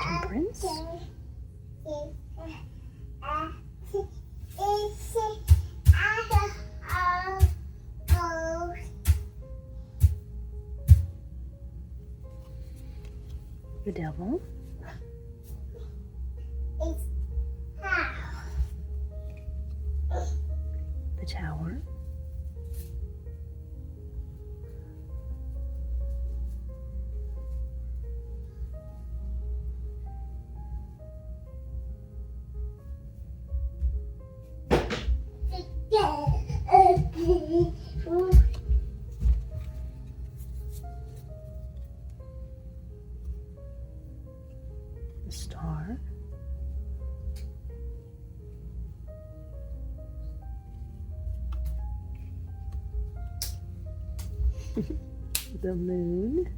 Temperance. The devil. The tower. The star. The moon.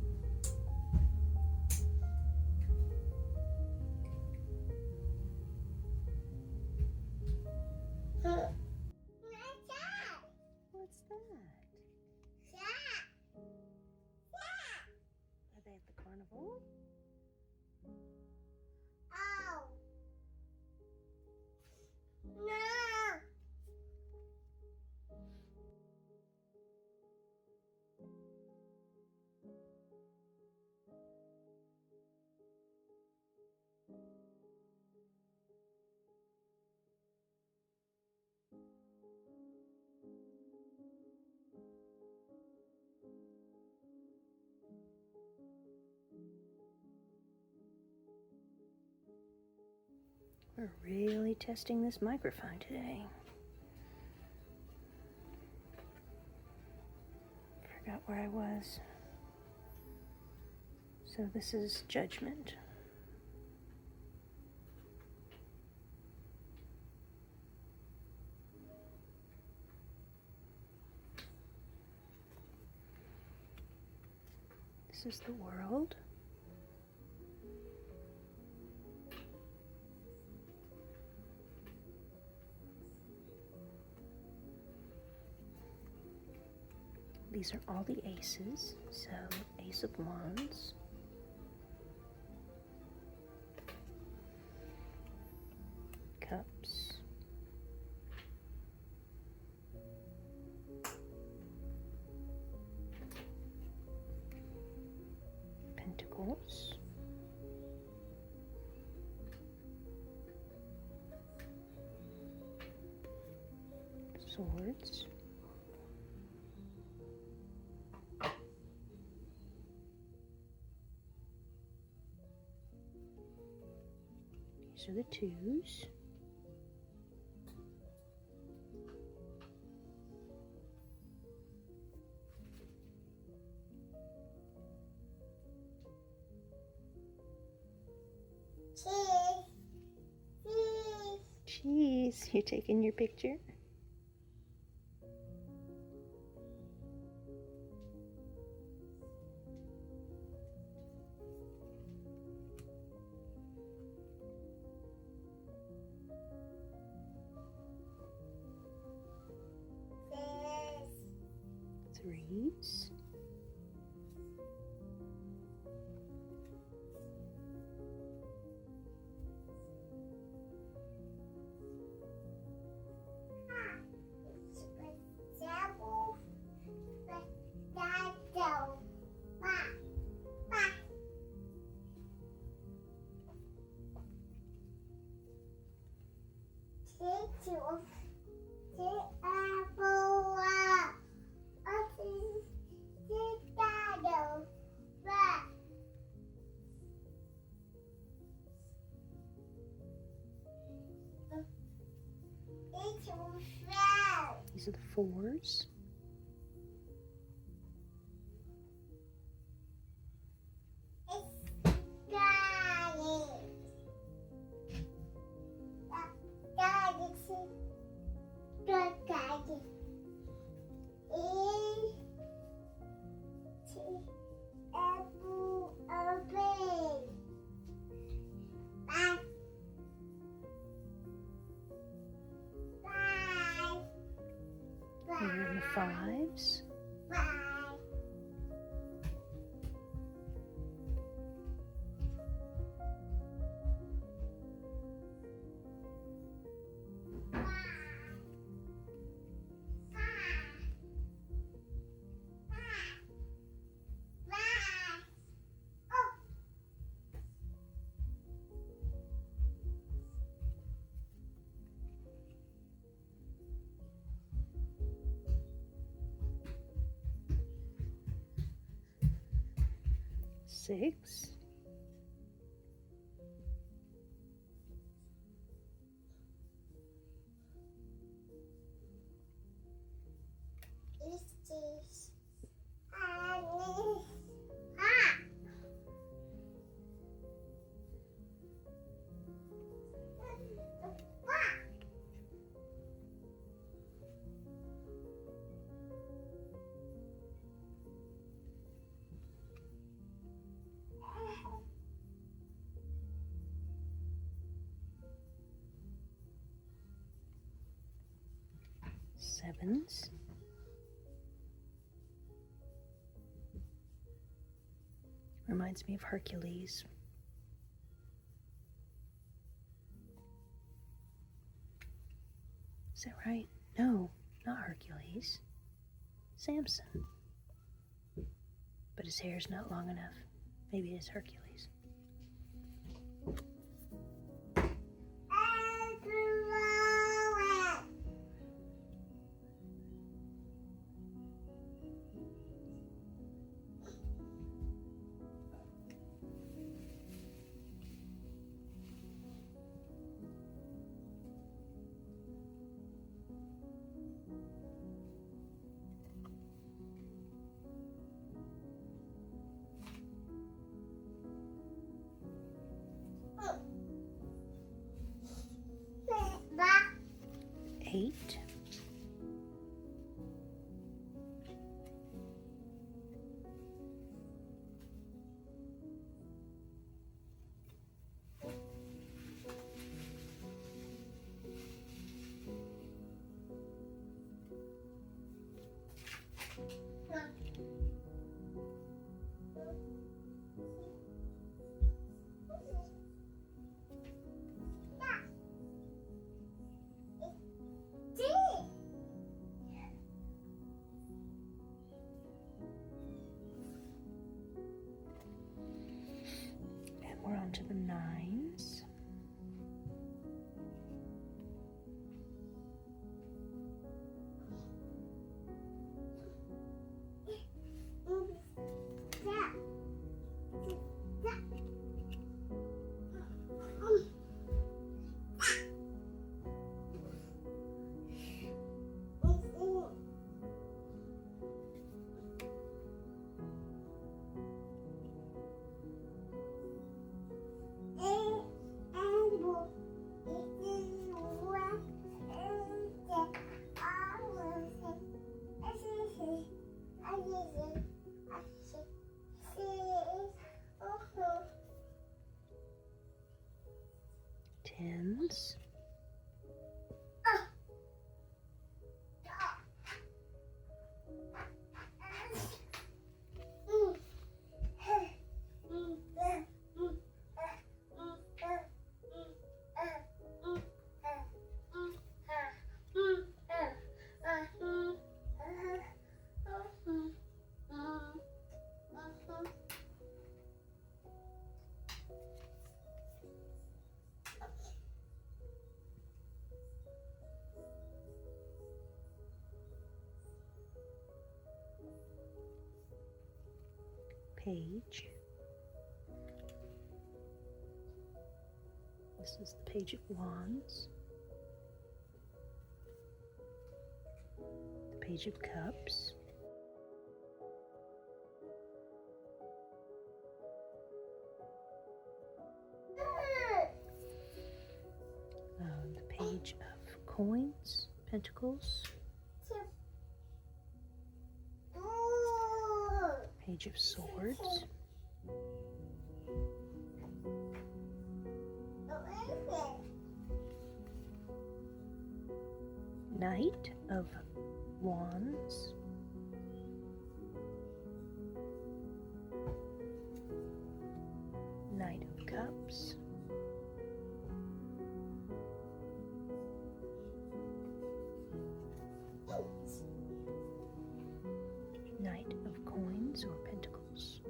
What's that? Are they at the carnival? We're really testing this microphone today. Forgot where I was. So this is Judgment. This is the world. These are all the aces. So, Ace of Wands. Cups. Pentacles. Swords. These are the twos. Cheese. You're taking your picture? Threes. These are the fours. We're in the fives. 6. Sevens. Reminds me of Hercules. Is that right? No, not Hercules. Samson. But his hair's not long enough. Maybe it's Hercules. Eight. We're on to the 9s. Tens. Page. This is the Page of Wands. The Page of Cups. The Page of Coins, Pentacles. Page of Swords. Knight of Wands. Knight of Cups. Knight of Coins or Pentacles.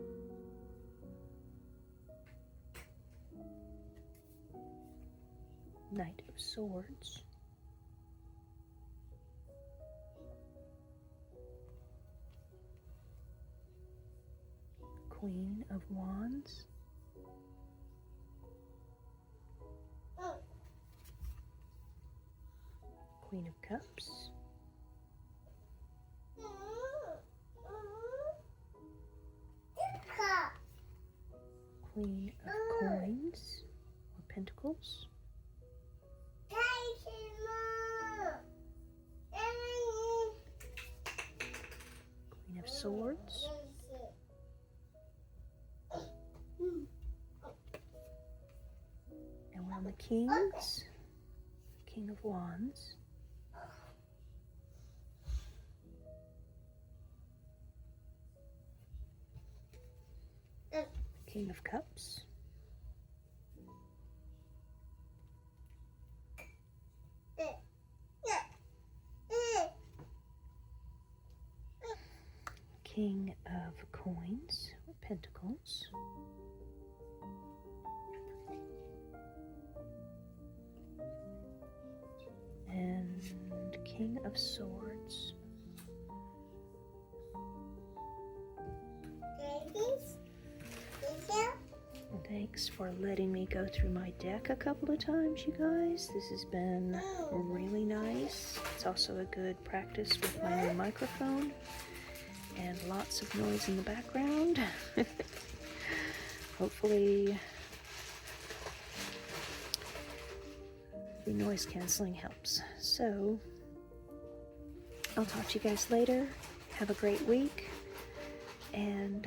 Knight of Swords. Queen of Wands, Queen of Cups, Queen of Coins or Pentacles, Queen of Swords, and we're on the Kings, King of Wands, King of Cups, King of Coins or Pentacles, and King of Swords. Thanks for letting me go through my deck a couple of times, you guys. This has been really nice. It's also a good practice with my new microphone and lots of noise in the background. Hopefully the noise canceling helps. So I'll talk to you guys later. Have a great week, and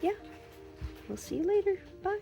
yeah, we'll see you later. Bye.